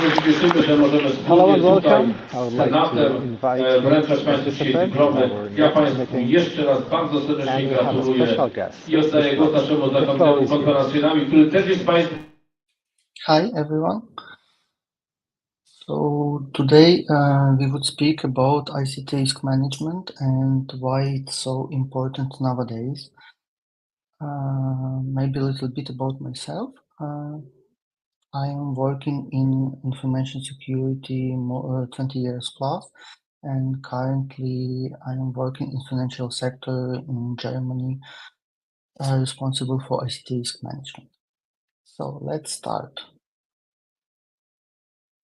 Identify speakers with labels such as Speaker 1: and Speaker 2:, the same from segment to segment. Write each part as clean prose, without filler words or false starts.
Speaker 1: Bardzo się cieszymy, że możemy wspólnie tutaj Senatem wręczać Państwu dzisiaj dyplomy. Ja Państwu jeszcze raz bardzo serdecznie gratuluję i oddaję głos naszemu zarządzającemu konferencjonami, który też jest Państwu.
Speaker 2: Hi everyone. So today we would speak about ICT risk management and why it's so important nowadays. Maybe a little bit about myself. I am working in information security 20 years plus, and currently I am working in financial sector in Germany, responsible for ICT risk management. So let's start.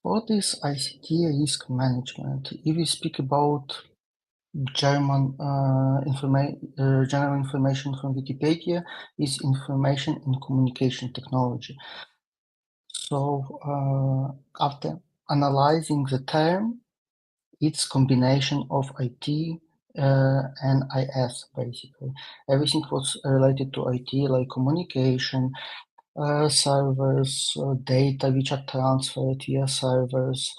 Speaker 2: What is ICT risk management? If we speak about German general information from Wikipedia, is information and communication technology. So after analyzing the term, it's combination of IT and IS basically. Everything was related to IT, like communication, servers, data which are transferred via servers,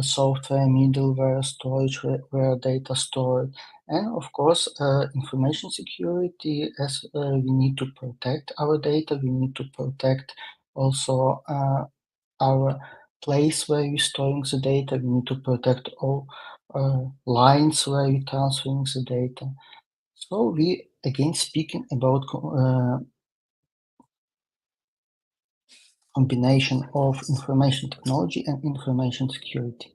Speaker 2: software, middleware, storage where data stored, and of course information security, as we need to protect our data, we need to protect also our place where we're storing the data, we need to protect all lines where we're transferring the data. So we again speaking about combination of information technology and information security.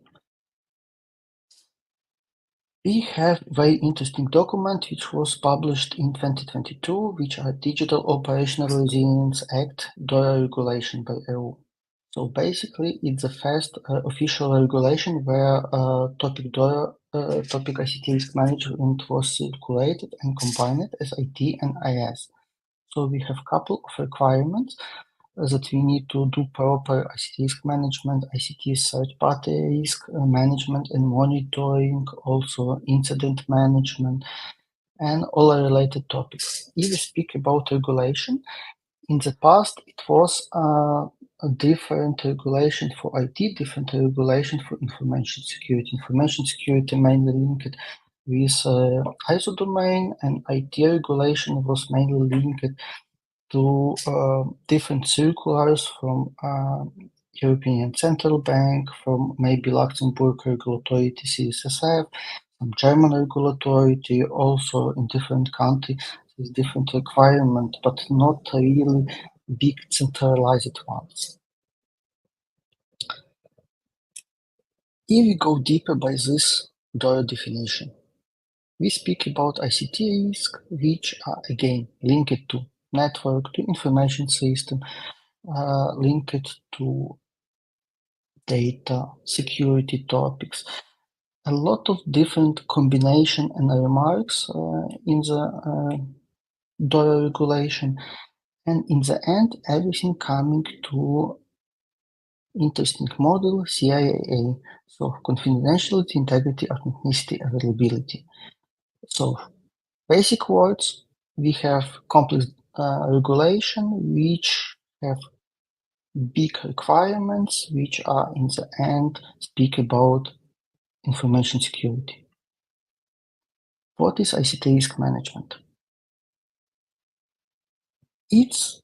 Speaker 2: We have very interesting document which was published in 2022, which are Digital Operational Resilience Act DORA regulation by EU. So basically it's the first official regulation where topic DORA, topic ICT risk management was circulated and combined as IT and IS. So we have a couple of requirements that we need to do proper ICT risk management, ICT third-party risk management and monitoring, also incident management, and all related topics. If we speak about regulation, in the past it was a different regulation for IT, different regulation for information security. Information security mainly linked with ISO domain, and IT regulation was mainly linked to different circulars from European Central Bank, from maybe Luxembourg regulatory CSSF, some German regulatory, also in different countries with different requirements, but not really big centralized ones. If we go deeper by this DORA definition, we speak about ICT risk, which are again linked to network, to information system, linked to data security topics. A lot of different combination and remarks in the DORA regulation, and in the end everything coming to interesting model CIAA, so confidentiality, integrity, authenticity, availability. So basic words, we have complex regulation which have big requirements which are in the end speak about information security. What is ICT risk management? Each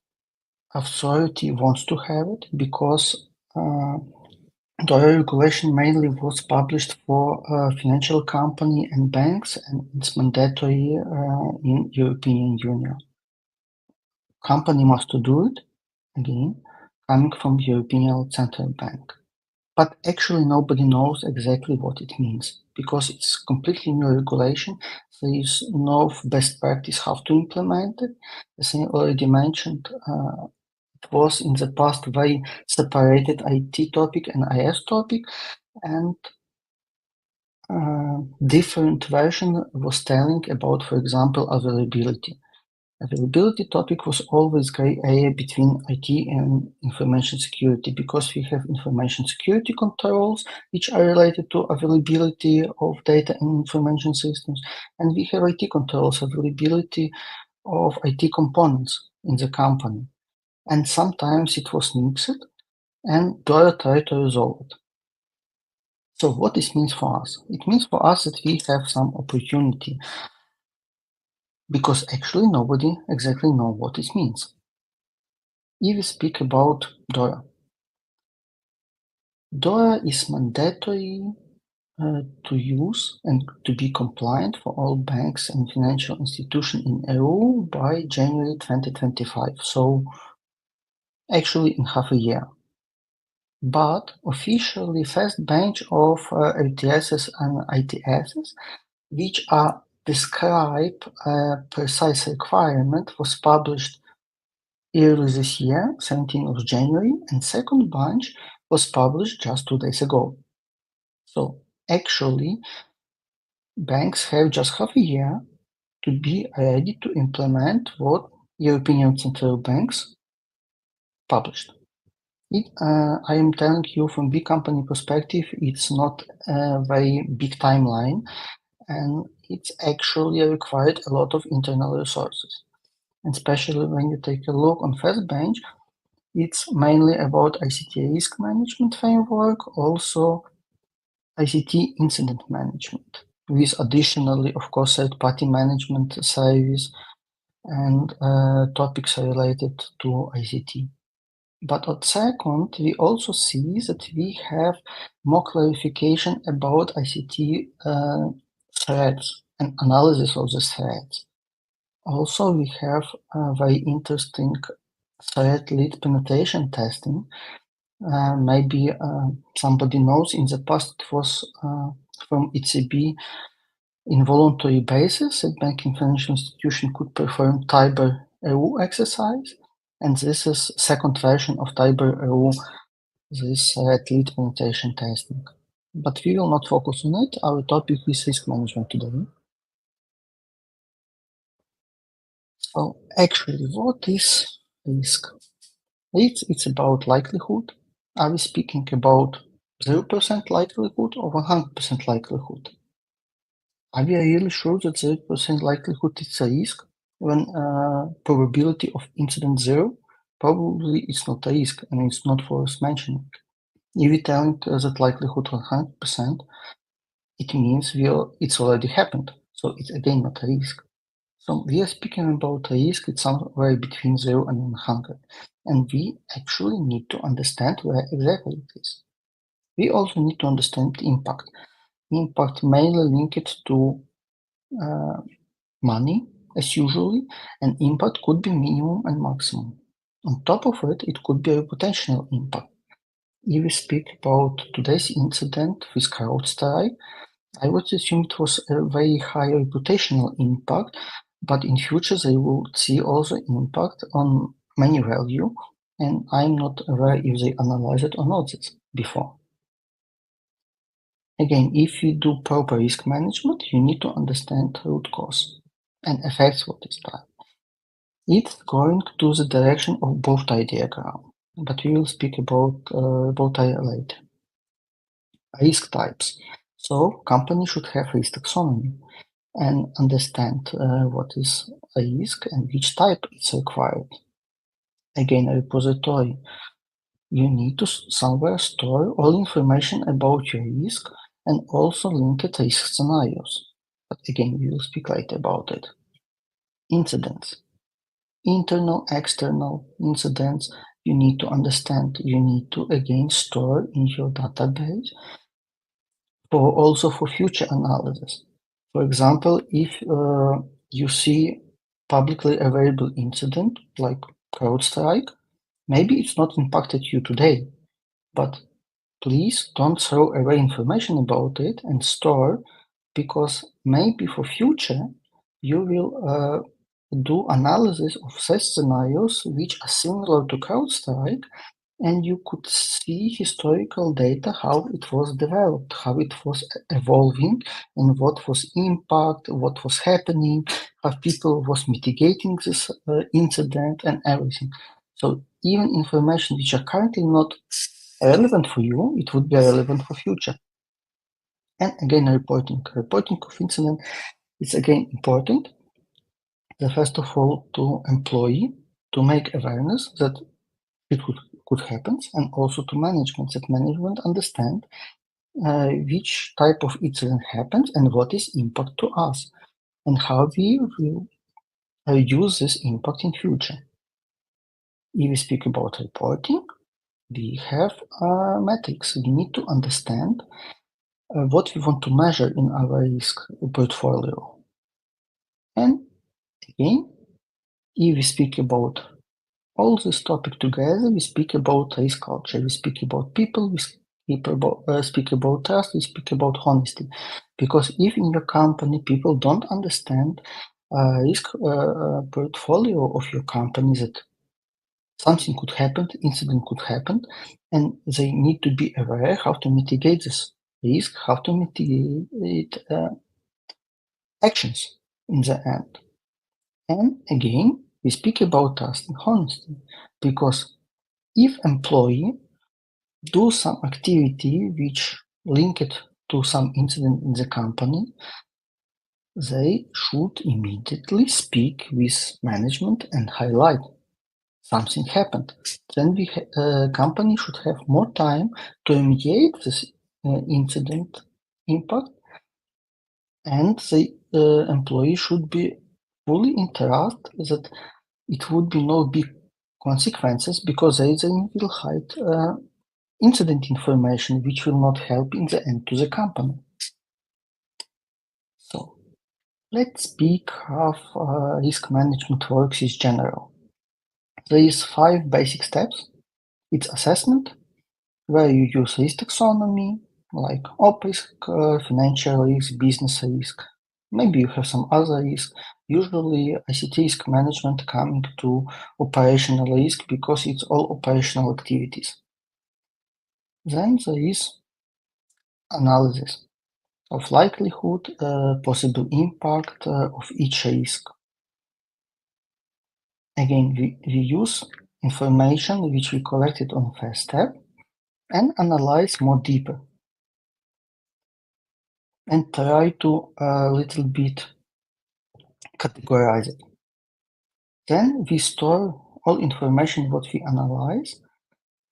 Speaker 2: authority wants to have it because the regulation mainly was published for financial company and banks, and it's mandatory in European Union. Company must do it, again, coming from European Central Bank. But actually nobody knows exactly what it means, because it's completely new regulation. There is no best practice how to implement it. As I already mentioned, it was in the past very separated IT topic and IS topic, and different version was telling about, for example, availability. Availability topic was always gray area between IT and information security, because we have information security controls which are related to availability of data and information systems, and we have IT controls, availability of IT components in the company. And sometimes it was mixed, and DORA tried to resolve it. So what this means for us? It means for us that we have some opportunity, because actually nobody exactly knows what it means. If we speak about DORA, DORA is mandatory to use and to be compliant for all banks and financial institutions in EU by January 2025. So actually in half a year. But officially first batch of LTSs and ITSs, which are describe a precise requirement, was published early this year, 17th of January, and second batch was published just 2 days ago. So actually, banks have just half a year to be ready to implement what European Central Banks published. I am telling you from big company perspective, it's not a very big timeline, and it's actually required a lot of internal resources. And especially when you take a look on first bench, it's mainly about ICT Risk Management framework, also ICT Incident Management, with additionally, of course, third-party management service and topics related to ICT. But at second, we also see that we have more clarification about ICT threats and analysis of the threats. Also, we have a very interesting threat lead penetration testing. Maybe somebody knows in the past it was from ECB involuntary basis that banking financial institution could perform Tiber EU exercise. And this is second version of Tiber EU, this lead penetration testing. But we will not focus on it. Our topic is risk management today. So actually, what is risk? It's about likelihood. Are we speaking about 0% likelihood or 100% likelihood? Are we really sure that 0% likelihood is a risk when probability of incident 0? Probably it's not a risk and it's not worth mentioning. If we telling that likelihood 100%, it means it's already happened. So it's again not a risk. So we are speaking about a risk, it's somewhere between 0 and 100. And we actually need to understand where exactly it is. We also need to understand the impact. Impact mainly linked to money, as usually, and impact could be minimum and maximum. On top of it, it could be a reputational impact. If we speak about today's incident with CrowdStrike, I would assume it was a very high reputational impact, but in future they will see also impact on money value, and I'm not aware if they analyzed it or not before. Again, if you do proper risk management, you need to understand root cause and effects what is that. It's going to the direction of bow tie diagram, but we will speak about bow tie later. Risk types. So company should have risk taxonomy and understand what is a risk and which type is required. Again, a repository. You need to somewhere store all information about your risk and also linked risk scenarios. But again, we will speak later about it. Incidents. Internal, external incidents you need to understand. You need to again store in your database also for future analysis. For example, if you see publicly available incident like CrowdStrike, maybe it's not impacted you today, but please don't throw away information about it and store, because maybe for future you will do analysis of such scenarios which are similar to CrowdStrike, and you could see historical data, how it was developed, how it was evolving, and what was impact, what was happening, how people was mitigating this incident and everything. So even information which are currently not relevant for you, it would be relevant for future. And again, reporting of incident is again important. First of all, to employee to make awareness that it could happen, and also to management, that management understand which type of incident happens and what is impact to us, and how we will use this impact in future. If we speak about reporting, we have metrics. We need to understand what we want to measure in our risk portfolio. And again, if we speak about all this topic together, we speak about risk culture, we speak about people, we speak about trust, we speak about honesty. Because if in your company people don't understand risk portfolio of your company, that something could happen, incident could happen, and they need to be aware how to mitigate this risk, how to mitigate actions in the end. And again, we speak about trust and honesty, because if employee do some activity which link it to some incident in the company, they should immediately speak with management and highlight something happened. Then company should have more time to remediate this incident impact, and the employee should be fully in trust that it would be no big consequences, because they will hide incident information which will not help in the end to the company. So let's speak how risk management works in general. There is 5 basic steps. It's assessment, where you use risk taxonomy, like op risk, financial risk, business risk. Maybe you have some other risk. Usually ICT risk management coming to operational risk, because it's all operational activities. Then there is analysis of likelihood, possible impact of each risk. Again, we use information which we collected on first step and analyze more deeper, and try to a little bit categorize it. Then we store all information what we analyze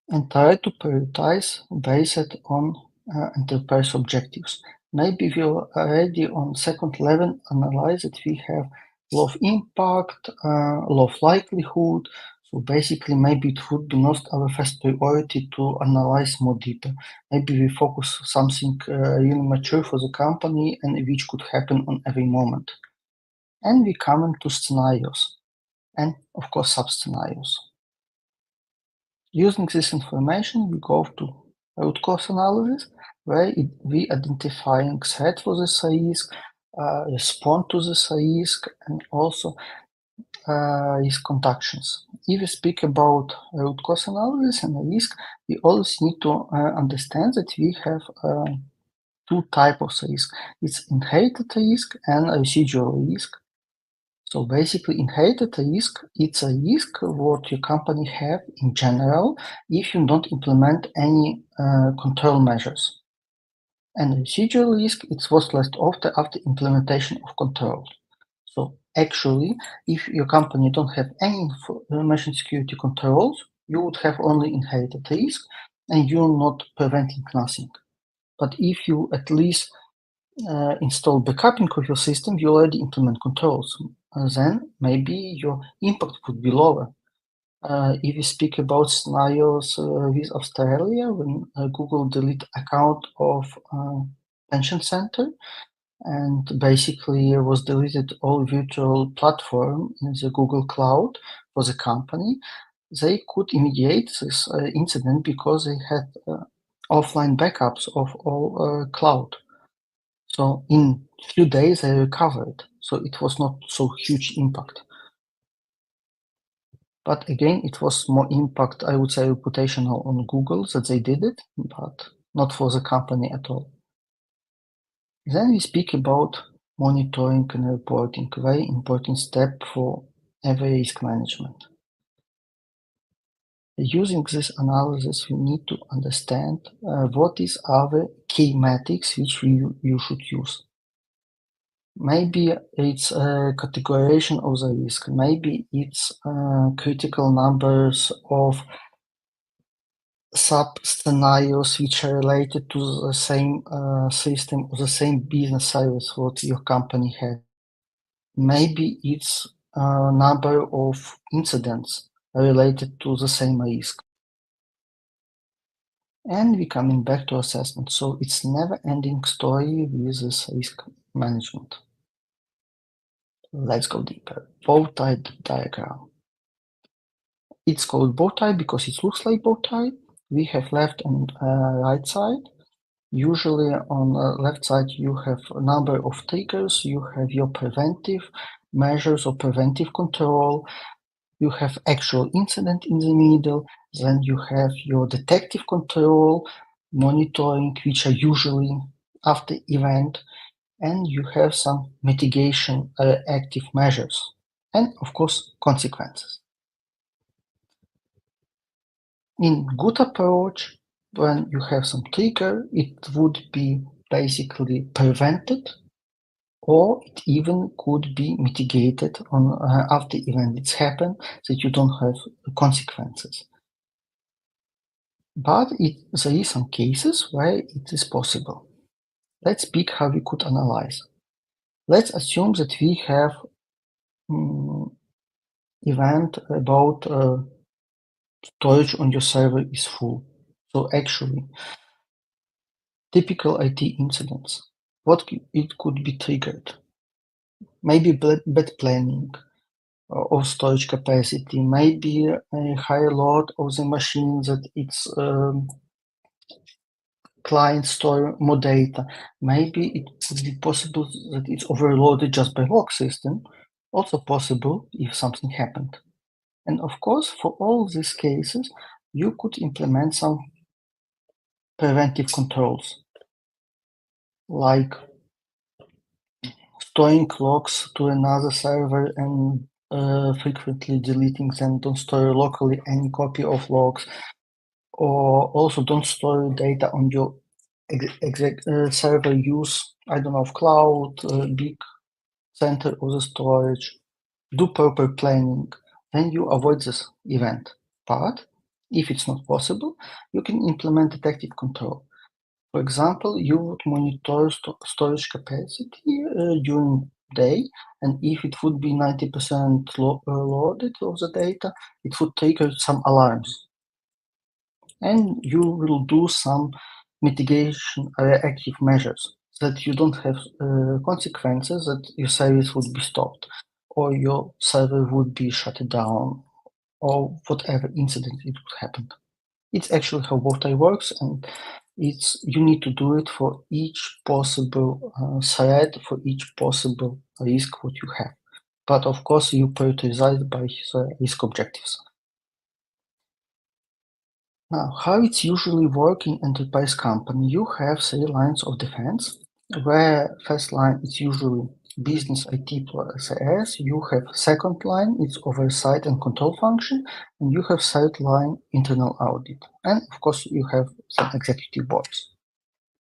Speaker 2: and try to prioritize based on enterprise objectives. Maybe we already on second level analyze that we have low of impact, low of likelihood. So basically, maybe it would be not our first priority to analyze more deeper. Maybe we focus something really mature for the company and which could happen on every moment. And we come into scenarios and of course sub-scenarios. Using this information, we go to root cause analysis, where we identifying threat for this risk, respond to this risk, and also risk conductions. If we speak about root cause analysis and risk, we always need to understand that we have 2 types of risk. It's inherited risk and residual risk. So basically, inherited risk, it's a risk what your company have in general if you don't implement any control measures. And residual risk, it's what's left after implementation of controls. So actually, if your company don't have any information security controls, you would have only inherited risk and you're not preventing nothing. But if you at least install backupping of your system, you already implement controls. Then maybe your impact could be lower. If you speak about scenarios with Australia, when Google delete account of pension center, and basically was deleted all virtual platform in the Google Cloud for the company, they could immediate this incident because they had offline backups of all cloud. So in few days they recovered. So it was not so huge impact. But again, it was more impact, I would say, reputational on Google that they did it, but not for the company at all. Then we speak about monitoring and reporting, a very important step for every risk management. Using this analysis, we need to understand what is our key metrics which you should use. Maybe it's a categorization of the risk. Maybe it's critical numbers of sub-scenarios which are related to the same system or the same business service what your company has. Maybe it's a number of incidents related to the same risk. And we're coming back to assessment. So it's never-ending story with this risk management. Let's go deeper. Bow tie diagram. It's called bow tie because it looks like bow tie. We have left and right side. Usually on the left side you have a number of triggers. You have your preventive measures or preventive control. You have actual incident in the middle. Then you have your detective control, monitoring, which are usually after event. And you have some mitigation active measures. And of course, consequences. In good approach, when you have some trigger, it would be basically prevented, or it even could be mitigated on after event it's happened, that you don't have consequences. But there is some cases where it is possible. Let's pick how we could analyze. Let's assume that we have event about storage on your server is full. So actually, typical IT incidents, what it could be triggered? Maybe bad planning of storage capacity, maybe a higher load of the machine that its client store more data. Maybe it could be possible that it's overloaded just by log system. Also possible if something happened. And of course, for all these cases, you could implement some preventive controls, like storing logs to another server and frequently deleting them. Don't store locally any copy of logs, or also don't store data on your server use, I don't know, of cloud, big center of the storage. Do proper planning, then you avoid this event. But if it's not possible, you can implement detective control. For example, you would monitor storage capacity during day, and if it would be 90% loaded of the data, it would trigger some alarms. And you will do some mitigation active measures so that you don't have consequences that your service would be stopped or your server would be shut down or whatever incident it would happen. It's actually how Bowtie works, and you need to do it for each possible threat, for each possible risk what you have. But of course, you prioritize by the risk objectives. Now, how it's usually work in enterprise company, you have 3 lines of defense, where first line is usually business IT plus SAS, you have second line, it's oversight and control function, and you have third line, internal audit. And of course, you have some executive boards.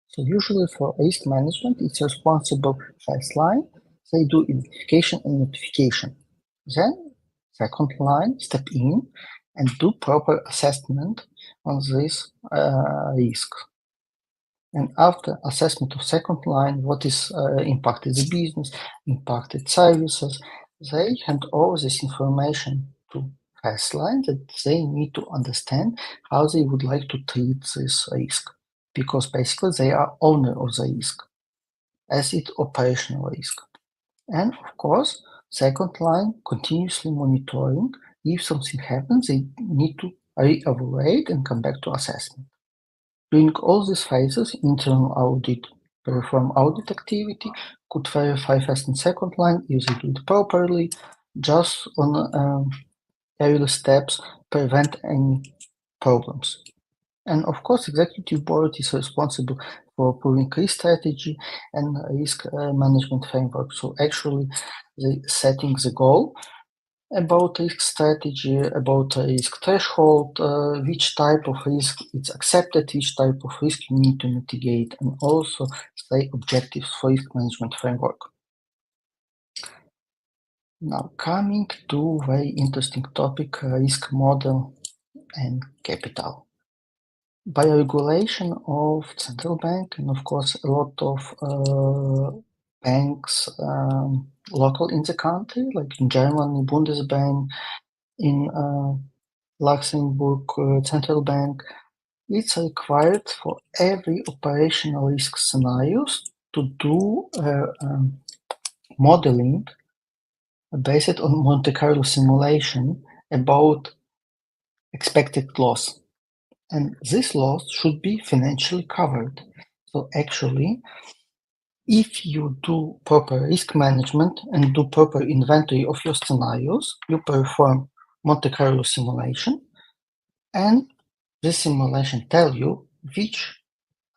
Speaker 2: So usually for risk management, it's responsible first line, they do identification and notification. Then second line, step in and do proper assessment on this risk. And after assessment of second line, what is impacted the business, impacted services, they hand over this information to first line that they need to understand how they would like to treat this risk. Because basically they are owner of the risk, as it operational risk. And of course, second line continuously monitoring. If something happens, they need to re-evaluate and come back to assessment. During all these phases, internal audit, perform audit activity, could verify first and second line if they do it properly, just on early steps, prevent any problems. And of course, executive board is responsible for approving risk strategy and risk management framework. So actually, they setting the goal about risk strategy, about risk threshold, which type of risk is accepted, which type of risk you need to mitigate, and also say objectives for risk management framework. Now coming to very interesting topic, risk model and capital. by regulation of central bank, and of course a lot of banks local in the country, like in Germany, Bundesbank, in Luxembourg, central bank, it's required for every operational risk scenarios to do modeling based on Monte Carlo simulation about expected loss. And this loss should be financially covered. So actually, if you do proper risk management and do proper inventory of your scenarios, you perform Monte Carlo simulation, and this simulation tell you which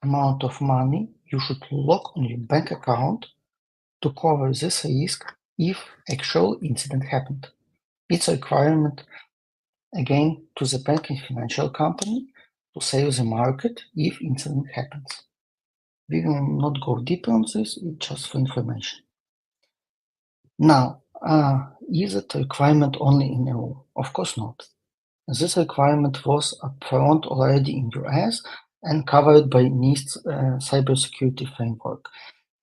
Speaker 2: amount of money you should lock on your bank account to cover this risk if actual incident happened. It's a requirement again to the banking financial company to save the market if incident happens. We will not go deeper on this, it's just for information. Now, is it a requirement only in EU? Of course not. This requirement was upfront already in US and covered by NIST's cybersecurity framework.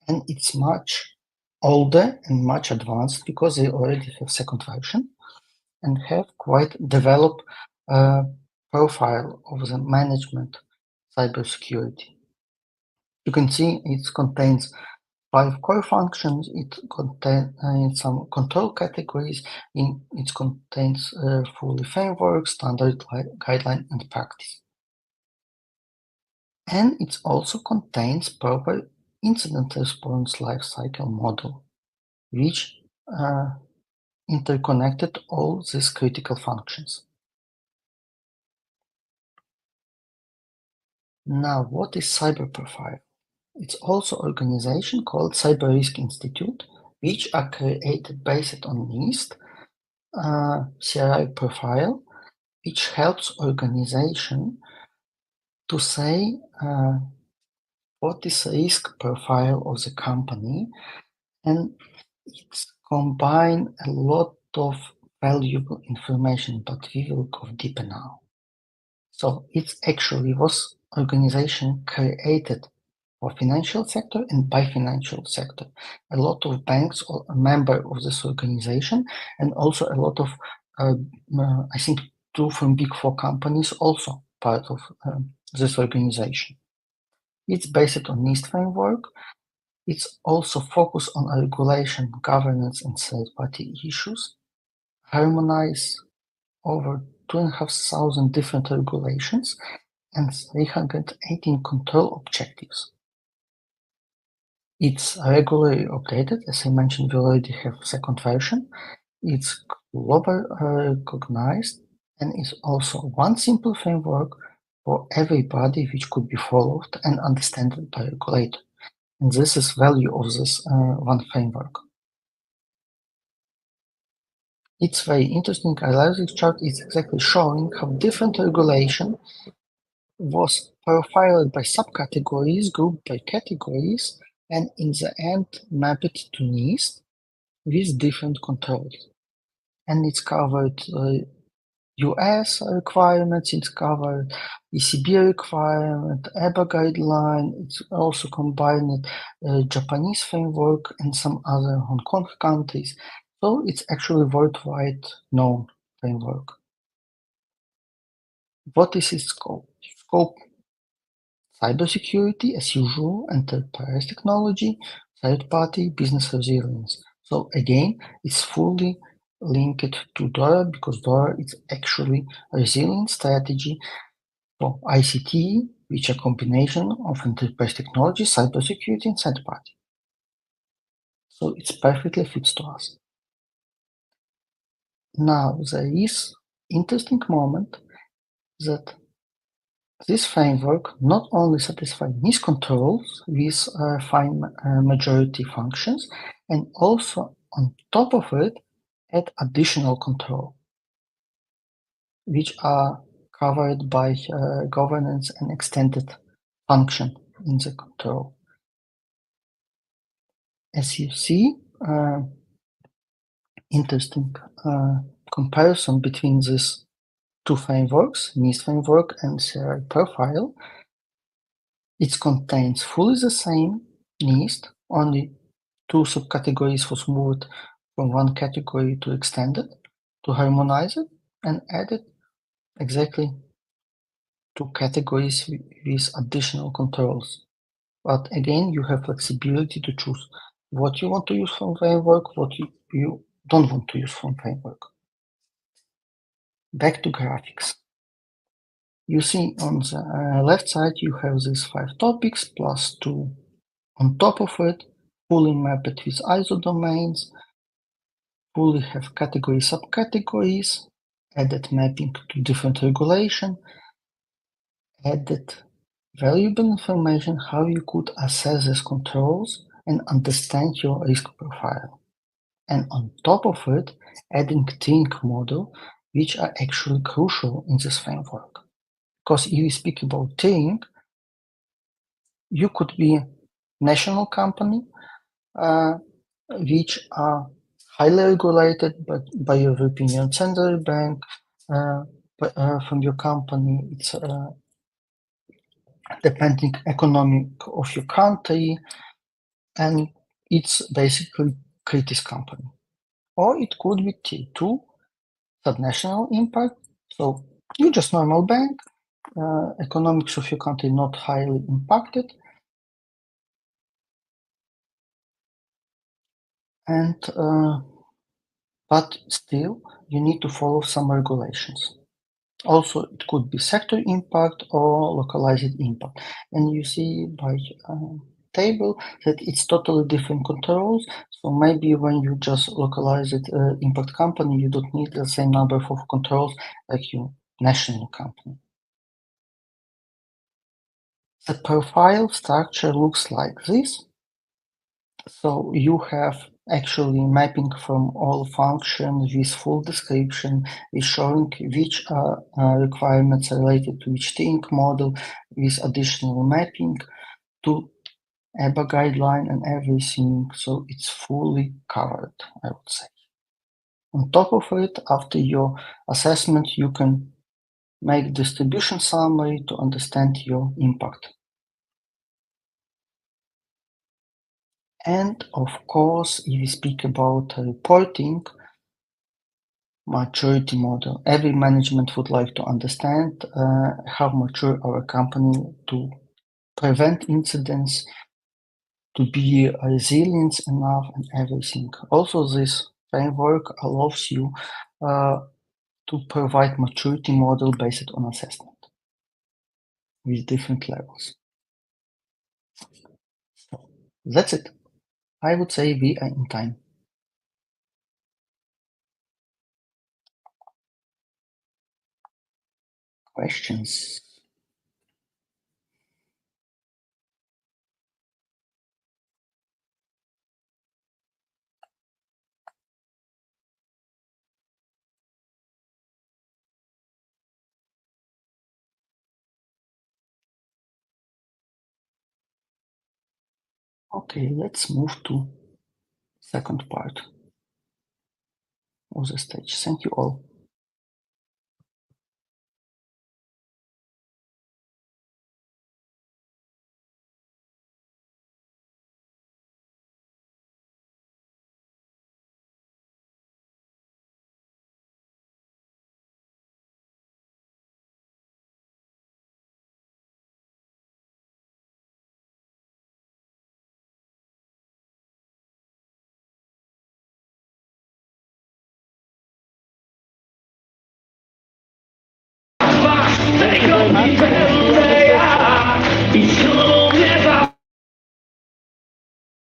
Speaker 2: And it's much older and much advanced because they already have second version and have quite developed profile of the management cybersecurity. You can see it contains 5 core functions, it contains some control categories, it contains fully framework, standard guideline and practice. And it also contains proper incident response lifecycle model, which interconnected all these critical functions. Now, what is cyber profile? It's also an organization called Cyber Risk Institute, which are created based on NIST CRI profile, which helps organization to say what is the risk profile of the company, and it's combine a lot of valuable information, but we will go deeper now. So it actually was organization created for financial sector and by financial sector. A lot of banks are a member of this organization, and also a lot of, I think, 2 from Big 4 companies also part of this organization. It's based on NIST framework. It's also focused on regulation, governance, and third-party issues. Harmonize over 2,500 different regulations and 318 control objectives. It's regularly updated. As I mentioned, we already have second version. It's globally recognized, and it's also one simple framework for everybody which could be followed and understood by regulator. And this is value of this one framework. It's very interesting. I like this chart. It's exactly showing how different regulation was profiled by subcategories, grouped by categories, and in the end mapped to NIST with different controls. And it's covered US requirements, it's covered ECB requirement, EBA guideline, it's also combined Japanese framework and some other Hong Kong countries. So it's actually worldwide known framework. What is its scope? Scope: cybersecurity as usual, enterprise technology, third-party business resilience. So again, it's fully linked to DORA because DORA is actually a resilient strategy for ICT, which are a combination of enterprise technology, cybersecurity, and third-party. So it's perfectly fits to us. Now there is interesting moment that this framework not only satisfies NIST controls with fine majority functions, and also on top of it add additional control, which are covered by governance and extended function in the control. As you see, interesting comparison between these two frameworks, NIST framework and CRI profile. It contains fully the same NIST, only two subcategories was moved from one category to extended, to harmonize it, and added exactly two categories with additional controls. But again, you have flexibility to choose what you want to use from framework, what you don't want to use from framework. Back to graphics. You see on the left side, you have these 5 topics plus 2 on top of it, fully mapped with ISO domains, fully have category subcategories, added mapping to different regulation, added valuable information how you could assess these controls and understand your risk profile. And on top of it, adding think model, which are actually crucial in this framework. Because if you speak about think, you could be a national company, which are highly regulated by European Central Bank. From your company, it's depending economic of your country, and it's basically critical company. Or it could be T2, subnational impact. So you just normal bank, economics of your country not highly impacted, and but still you need to follow some regulations. Also, it could be sector impact or localized impact, and you see by table that it's totally different controls. So maybe when you just localize it impact company, you don't need the same number of controls like your national company. The profile structure looks like this. So you have actually mapping from all functions with full description, with showing which requirements related to which think model, with additional mapping to EBA guideline and everything. So it's fully covered, I would say. On top of it, after your assessment, you can make distribution summary to understand your impact. And of course, if you speak about reporting, maturity model. Every management would like to understand how mature our company to prevent incidents, to be resilient enough and everything. Also, this framework allows you to provide maturity model based on assessment with different levels. So that's it. I would say we are in time. Questions? Okay, let's move to second part of the stage. Thank you all.